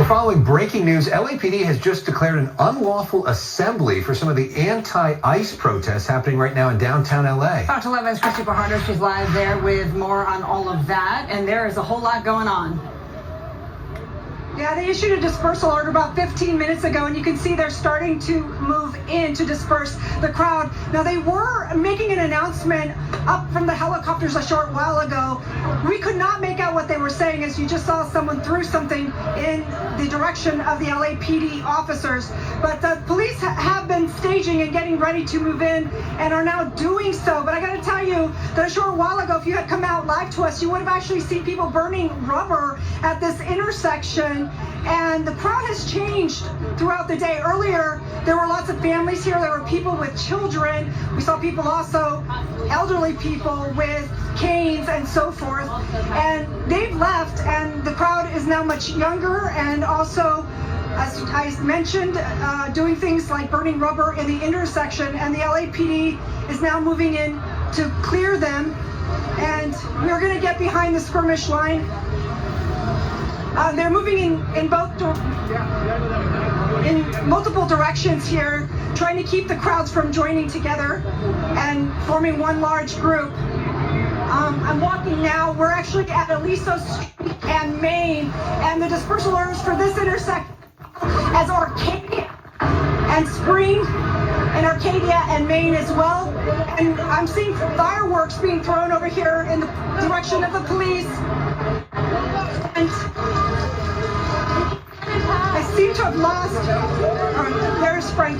We're following breaking news. LAPD has just declared an unlawful assembly for some of the anti-ICE protests happening right now in downtown LA. Fox 11's Christy Fajardo, she's live there with more on all of that, and there is a whole lot going on. Yeah, they issued a dispersal order about 15 minutes ago, and you can see they're starting to move in to disperse the crowd. Now, they were making an announcement up from the helicopters a short while ago. We could not make out what they were saying, as you just saw someone threw something in the direction of the LAPD officers. But the police have been staging and getting ready to move in and are now doing so. But I got to tell you that a short while ago, if you had come out live to us, you would have actually seen people burning rubber at this intersection. And the crowd has changed throughout the day. Earlier, there were lots of families here. There were people with children. We saw people also, elderly people with canes and so forth. And they've left, and the crowd is now much younger and also, as I mentioned, doing things like burning rubber in the intersection. And the LAPD is now moving in to clear them. And we're going to get behind the skirmish line. They're moving in multiple directions here, trying to keep the crowds from joining together and forming one large group. I'm walking now. We're actually at Aliso Street and Main, and the dispersal orders for this intersection as Arcadia and Spring and Arcadia and Main as well. And I'm seeing fireworks being thrown over here in the direction of the police. And I seem to have lost. There's Frank.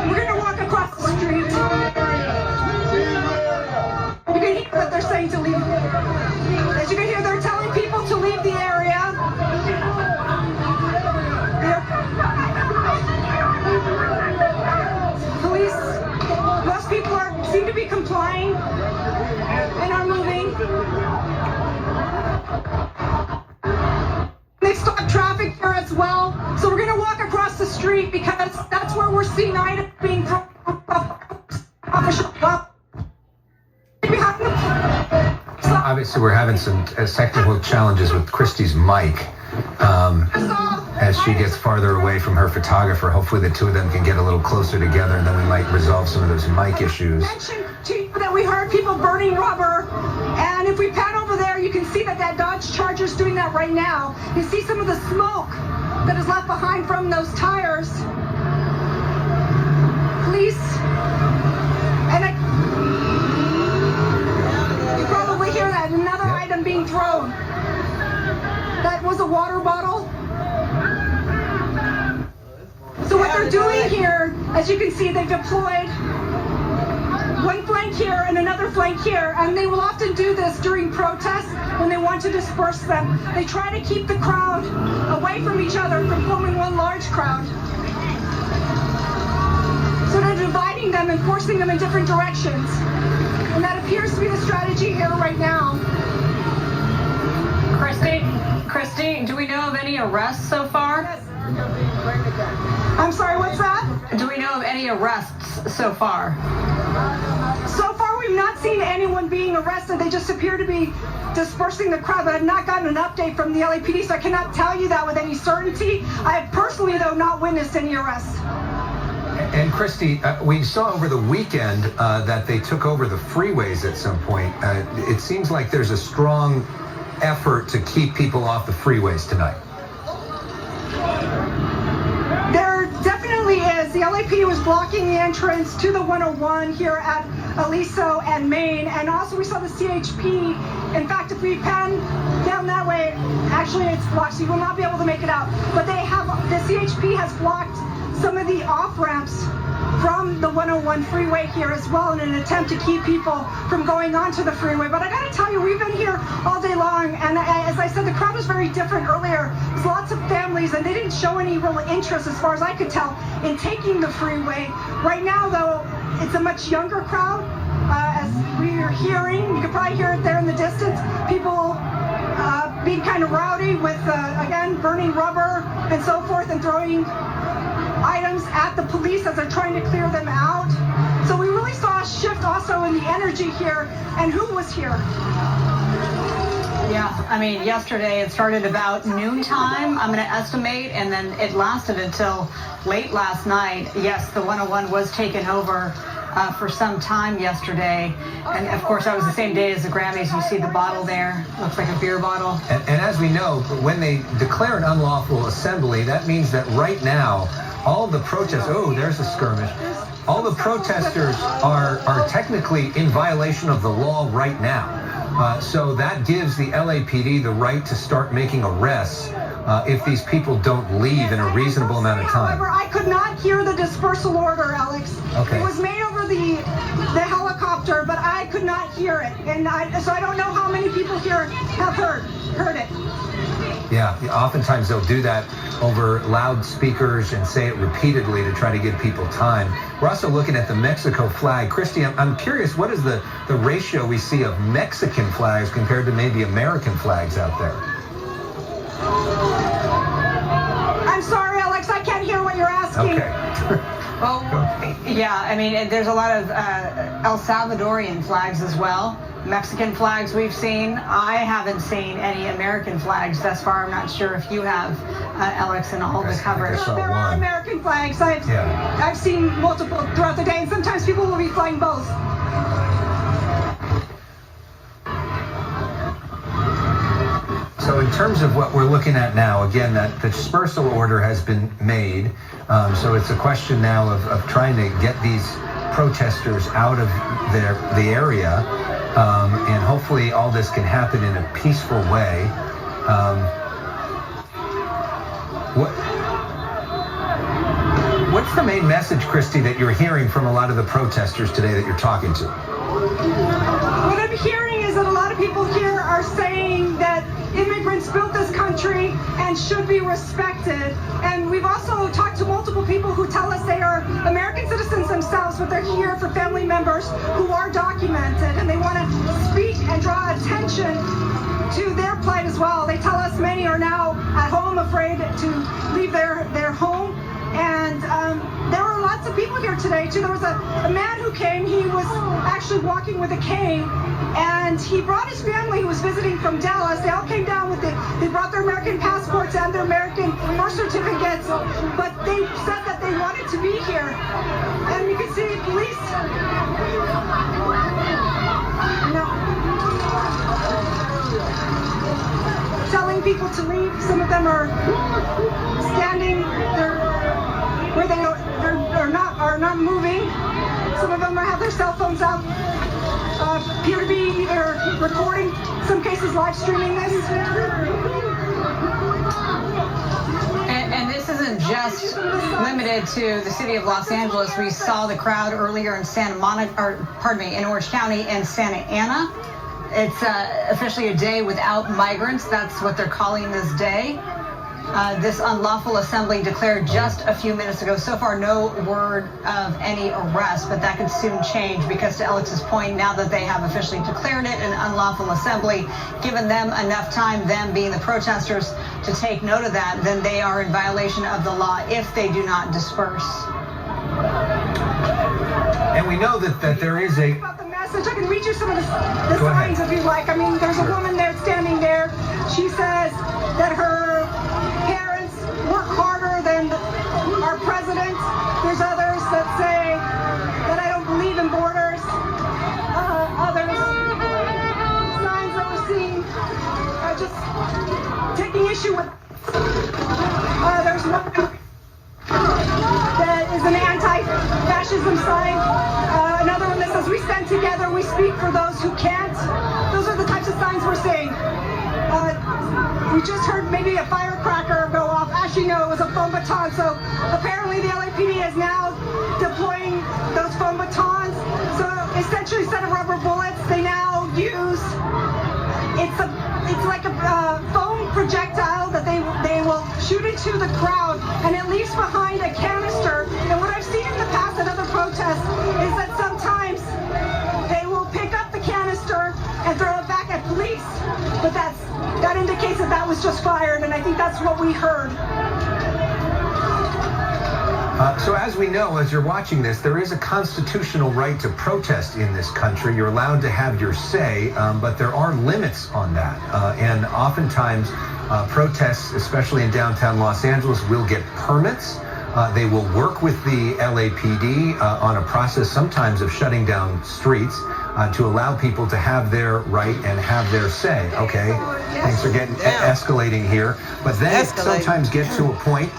We're going to walk across the street. You can hear that they're saying to leave. As you can hear, they're telling people to leave the area. Police, most people seem to be complying and are moving. They've stopped traffic here as well. So we're going to walk across the street because that's where we're seeing items being thrown off. Obviously, we're having some technical challenges with Christy's mic as she gets farther away from her photographer. Hopefully the two of them can get a little closer together, and then we might resolve some of those mic issues. I mentioned to you that we heard people burning rubber, and if we pan over there, you can see that Dodge Charger's doing that right now. You see some of the smoke that is left behind from those tires. Police, and you probably hear that, another item being thrown. That was a water bottle. So what they're doing here, as you can see, they've deployed one flank here and another flank here, and they will often do this during protests when they want to disperse them. They try to keep the crowd away from each other, from forming one large crowd. So they're dividing them and forcing them in different directions. And that appears to be the strategy here right now. Christy, do we know of any arrests so far? Yes. I'm sorry, what's that? Do we know of any arrests so far? So far, we've not seen anyone being arrested. They just appear to be dispersing the crowd, but I've not gotten an update from the LAPD, so I cannot tell you that with any certainty. I have personally, though, not witnessed any arrests. And Christy, we saw over the weekend that they took over the freeways at some point. It seems like there's a strong effort to keep people off the freeways tonight. There definitely is. The LAPD was blocking the entrance to the 101 here at Aliso and Main, and also we saw the CHP. In fact, if we pan down that way, actually it's blocked, so you will not be able to make it out. But the CHP has blocked some of the off-ramps from the 101 freeway here as well in an attempt to keep people from going onto the freeway. But I gotta tell you, we've been here all day long, and as I said, the crowd was very different earlier. There's lots of families, and they didn't show any real interest, as far as I could tell, in taking the freeway. Right now, though, it's a much younger crowd. As we are hearing, you can probably hear it there in the distance, people being kind of rowdy with, again, burning rubber and so forth, and throwing items at the police as they're trying to clear them out. So we really saw a shift also in the energy here and who was here. Yeah, I mean, yesterday it started about noontime, I'm going to estimate, and then it lasted until late last night. Yes, the 101 was taken over for some time yesterday. And of course, that was the same day as the Grammys. You see the bottle there. Looks like a beer bottle. And as we know, when they declare an unlawful assembly, that means that right now, all the protests, oh, there's a skirmish. All the protesters are technically in violation of the law right now. So that gives the LAPD the right to start making arrests if these people don't leave in a reasonable amount of time. However, I could not hear the dispersal order, Alex. Okay. It was made over the helicopter, but I could not hear it. And so I don't know how many people here have heard it. Yeah, oftentimes they'll do that over loudspeakers and say it repeatedly to try to give people time. We're also looking at the Mexico flag. Christy, I'm curious, what is the ratio we see of Mexican flags compared to maybe American flags out there? I'm sorry, Alex, I can't hear what you're asking. Okay. Well, yeah, I mean, there's a lot of El Salvadorian flags as well. Mexican flags we've seen. I haven't seen any American flags thus far. I'm not sure if you have, Alex, in all the coverage. There are American flags. I've seen multiple throughout the day, and sometimes people will be flying both. So in terms of what we're looking at now, again, that the dispersal order has been made. So it's a question now of trying to get these protesters out of the area. And hopefully all this can happen in a peaceful way. What's the main message, Christy, that you're hearing from a lot of the protesters today that you're talking to? What I'm hearing is that a lot of people here are saying that immigrants built this country and should be respected. And we've also talked to multiple people who tell us they are American citizens themselves, but they're here for family members who are documented, and they want to speak and draw attention to their plight as well. They tell us many are now at home afraid to leave their home. And there were lots of people here today, too. There was a man who came. He was actually walking with a cane, and he brought his family who was visiting from Dallas. They all came down with they brought their American passports and their American birth certificates, but they said that they wanted to be here. And you can see police. Telling people to leave. Some of them are standing there where they are not moving. Some of them have their cell phones out, appear to be either recording, some cases live streaming this. And this isn't just limited to the city of Los Angeles. We saw the crowd earlier in in Orange County and Santa Ana. It's officially a day without migrants. That's what they're calling this day. This unlawful assembly declared just a few minutes ago. So far, no word of any arrest, but that could soon change because, to Alex's point, now that they have officially declared it an unlawful assembly, given them enough time, them being the protesters, to take note of that, then they are in violation of the law if they do not disperse. And we know that there is a... I can read you some of the signs if you like. I mean, there's a woman there standing there. She says that her parents work harder than our president. There's others that say that I don't believe in borders. Others signs that we're seeing just taking issue with. There's one that is an anti-fascism sign. Another one that says, "We stand together, we speak for those who can't." Those are the types of signs we're seeing. We just heard maybe a firecracker go off. Actually, no, it was a foam baton. So apparently the LAPD is now deploying those foam batons. So essentially, instead of rubber bullets, they now use, it's like a foam projectile that they will shoot into the crowd, and it leaves behind a canister. And what I've seen in the past at other protests is that sometimes they will pick up the canister and throw it back at police. But that indicates that was just fired, and I think that's what we heard. So as we know, as you're watching this, there is a constitutional right to protest in this country. You're allowed to have your say, but there are limits on that. And oftentimes, protests, especially in downtown Los Angeles, will get permits. They will work with the LAPD on a process sometimes of shutting down streets to allow people to have their right and have their say. Okay, things are getting escalating here, but then sometimes get to a point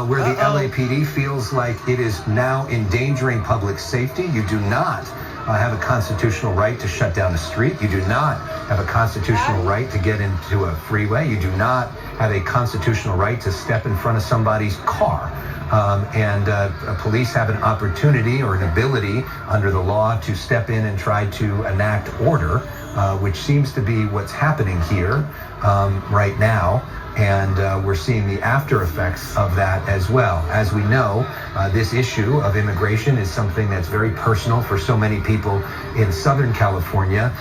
where the LAPD feels like it is now endangering public safety. You do not have a constitutional right to shut down a street. You do not have a constitutional right to get into a freeway. You do not have a constitutional right to step in front of somebody's car. Police have an opportunity or an ability under the law to step in and try to enact order, which seems to be what's happening here right now. And we're seeing the after effects of that as well. As we know, this issue of immigration is something that's very personal for so many people in Southern California.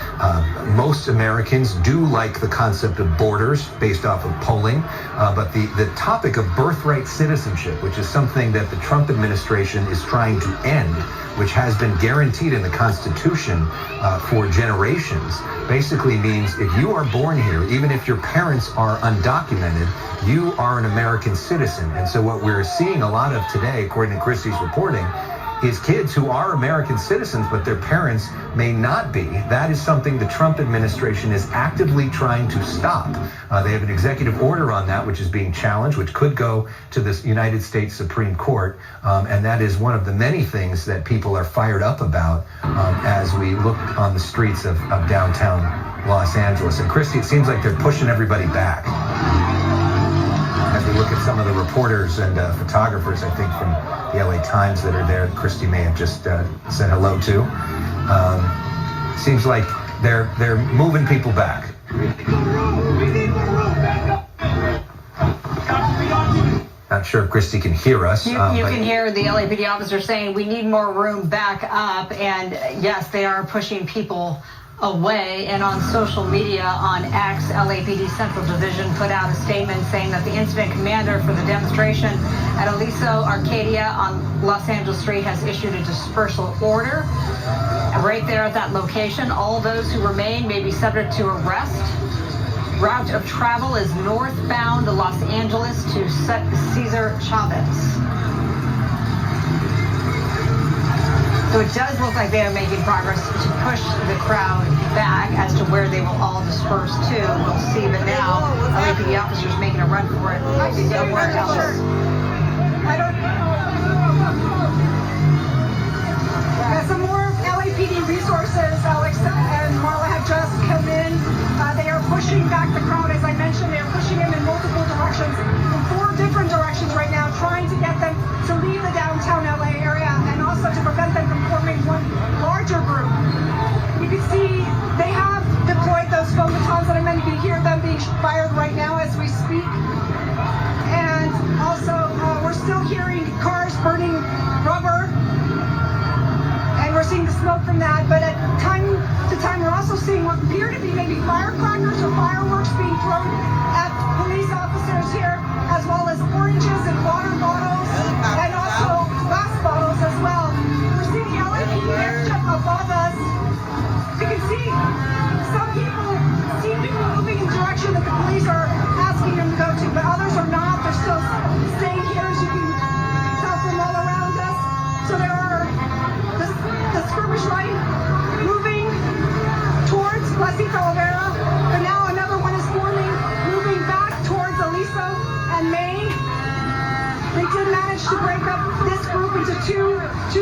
Most Americans do like the concept of borders based off of polling, but the topic of birthright citizenship, which is something that the Trump administration is trying to end, which has been guaranteed in the Constitution for generations, basically means if you are born here, even if your parents are undocumented, you are an American citizen. And so what we're seeing a lot of today, according to Christie's reporting, is kids who are American citizens, but their parents may not be. That is something the Trump administration is actively trying to stop. They have an executive order on that, which is being challenged, which could go to the United States Supreme Court. And that is one of the many things that people are fired up about as we look on the streets of downtown Los Angeles. And Christie, it seems like they're pushing everybody back. As we look at some of the reporters and photographers, I think, from the LA Times that are there, Christie may have just said hello to. Seems like they're moving people back. Not sure if Christie can hear us. You can hear the LAPD officer saying we need more room back up, and yes, they are pushing people away. And on social media, on X, LAPD Central Division put out a statement saying that the incident commander for the demonstration at Aliso Arcadia on Los Angeles Street has issued a dispersal order. Right there at that location, all those who remain may be subject to arrest. Route of travel is northbound Los Angeles to Cesar Chavez. So it does look like they are making progress to push the crowd back as to where they will all disperse to. We'll see, but now LAPD officers making a run for it somewhere else. Some more LAPD resources, Alex and Marla, have just come in. They are pushing back the crowd, as I mentioned. They are pushing them in multiple directions, in 4 different directions right now, trying to get them to leave the downtown LA area and also to prevent them from forming one larger group. You can see they have deployed those foam batons that I meant. You can hear them being fired right now as we speak. And also, we're still hearing cars burning rubber. And we're seeing the smoke from that, but at time to time we're also seeing what appear to be maybe firecrackers or fireworks being thrown at police officers here, as well as oranges and water bottles, and also glass bottles as well. We're seeing the LAPD airstrip above us. You can see some people seem to be moving in the direction that the police are asking them to go to, but others are not. They're still staying here, as you can tell from all around us. So there are the skirmish line moving towards Placita Olvera, but now another one is forming, moving back towards Aliso and May. They did manage to break up this group into two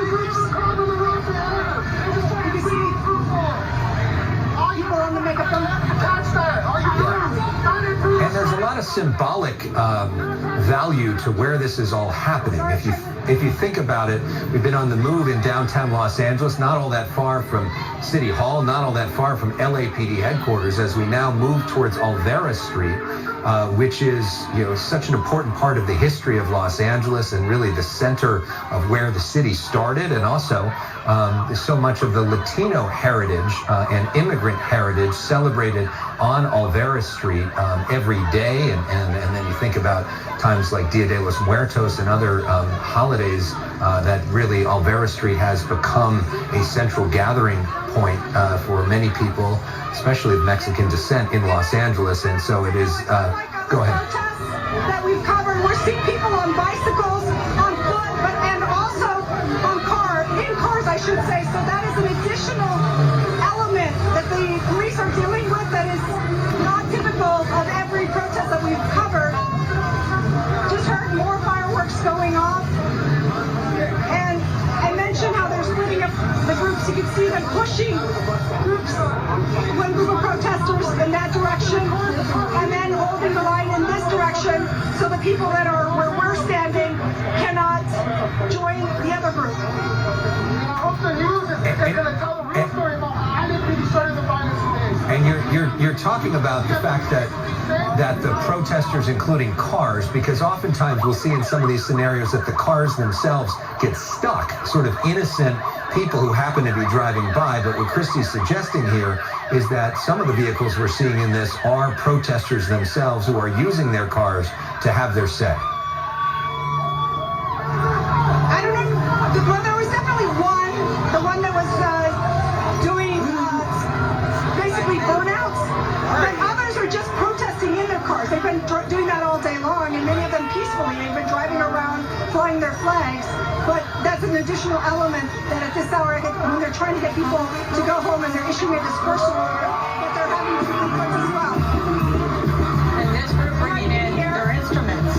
groups. You can see people on the makeup. And there's a lot of symbolic value to where this is all happening. If you think about it, we've been on the move in downtown Los Angeles, not all that far from City Hall, not all that far from LAPD headquarters, as we now move towards Olvera Street, which is, such an important part of the history of Los Angeles and really the center of where the city started, and also so much of the Latino heritage and immigrant heritage celebrated on Olvera Street every day, and then you think about times like Dia de los Muertos and other holidays, that really Olvera Street has become a central gathering point for many people, especially of Mexican descent in Los Angeles. And so it is, go ahead. That we've covered, we're seeing people on bicycles, on foot, but and also in cars, I should say. So that is an additional element that the police are dealing with that is not typical of every protest that we've covered. Just heard more fireworks going off. And I mentioned how they're splitting up the groups. You can see them pushing groups, one group of protesters in that direction, and then holding the line in this direction so the people that are where we're standing cannot join the other group. And you're talking about the fact that the protesters, including cars, because oftentimes we'll see in some of these scenarios that the cars themselves get stuck, sort of innocent people who happen to be driving by. But what Christy's suggesting here is that some of the vehicles we're seeing in this are protesters themselves who are using their cars to have their say. I don't know. Well, there was definitely the one that was doing basically burnouts. But others are just protesting in their cars. They've been doing that all day long, and many of them peacefully. They've been driving around, flying their flags. But that's an additional element that at this hour, when they're trying to get people to go home and they're issuing a dispersal order, that they're having to do as well. And this group bringing in their instruments.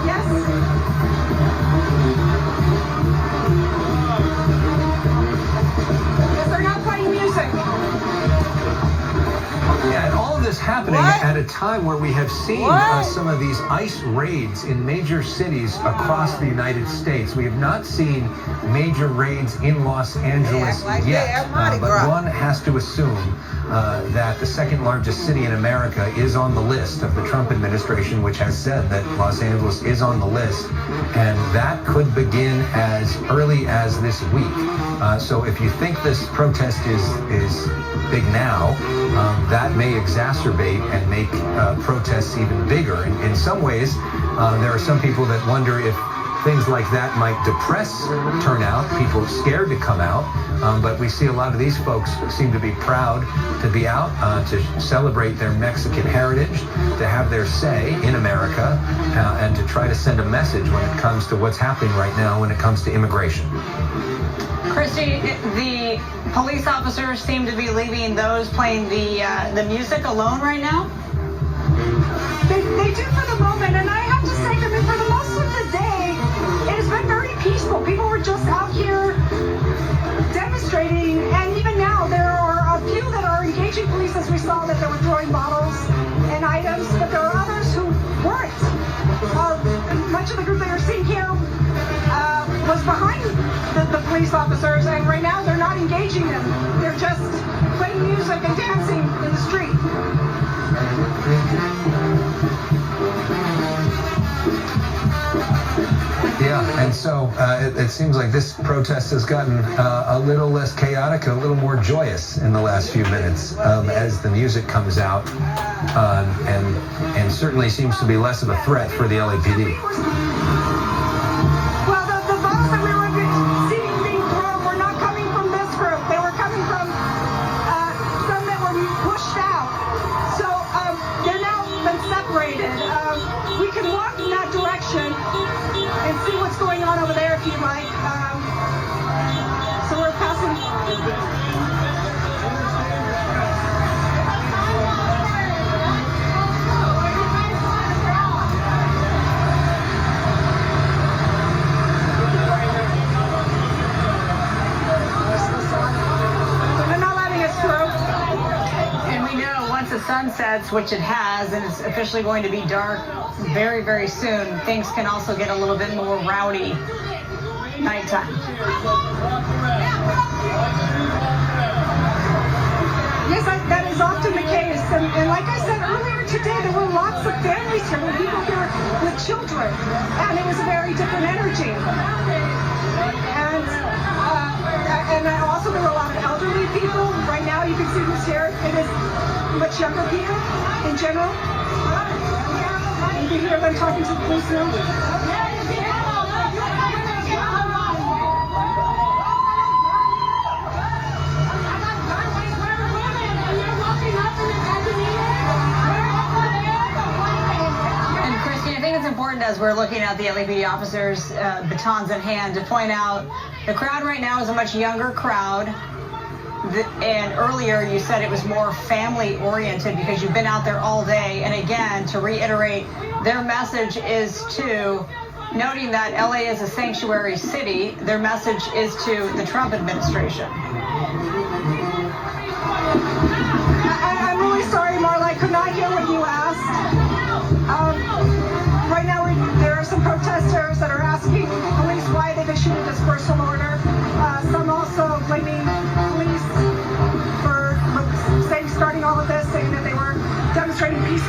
Yes. Yes, they're not playing music. Yeah, and all of this happening at a time where we have seen some of these ICE raids in major cities across the United States. We have not seen major raids in Los Angeles yet, but one has to assume that the second largest city in America is on the list of the Trump administration, which has said that Los Angeles is on the list, and that could begin as early as this week. So if you think this protest is big now, that may exacerbate and make protests even bigger. In some ways, there are some people that wonder if things like that might depress turnout, people scared to come out. But we see a lot of these folks seem to be proud to be out, to celebrate their Mexican heritage, to have their say in America, and to try to send a message when it comes to what's happening right now when it comes to immigration. Christy, the police officers seem to be leaving those playing the music alone right now? They do for the moment, and I have to say, I mean, for the most of the day, it has been very peaceful. People were just out here demonstrating, and even now there are a few that are engaging police, as we saw that they were throwing bottles and items, but there are others who weren't. Much of the group that you're seeing here was behind the police officers, and right now they're not engaging them. They're just playing music and dancing in the street. Yeah, and so it seems like this protest has gotten a little less chaotic and a little more joyous in the last few minutes as the music comes out, and certainly seems to be less of a threat for the LAPD. Well, the bottles that we were seeing being thrown were not coming from this group. They were coming from some that were pushed out. So they're now been separated. We can walk in that direction and see what's going on over there if you like. So we're passing. They're not letting us through. And we know once the sun sets, which it has, and it's officially going to be dark very, very soon, things can also get a little bit more rowdy nighttime. Yes, that is often the case. And like I said earlier today, there were lots of families here, there were people here with children, and it was a very different energy. And also there were a lot of elderly people. Right now you can see who's here. It is much younger people in general. of them talking to the police now. Important as we're looking at the LAPD officers, batons in hand, to point out the crowd right now is a much younger crowd. And earlier you said it was more family oriented because you've been out there all day. And again, to reiterate, their message is to, noting that LA is a sanctuary city, their message is to the Trump administration. I'm really sorry, Marla, I could not hear what you asked. Right now, there are some protesters that are asking police why they've issued a dispersal order. Some also blaming police for starting all of this, saying that they were demonstrating peacefully.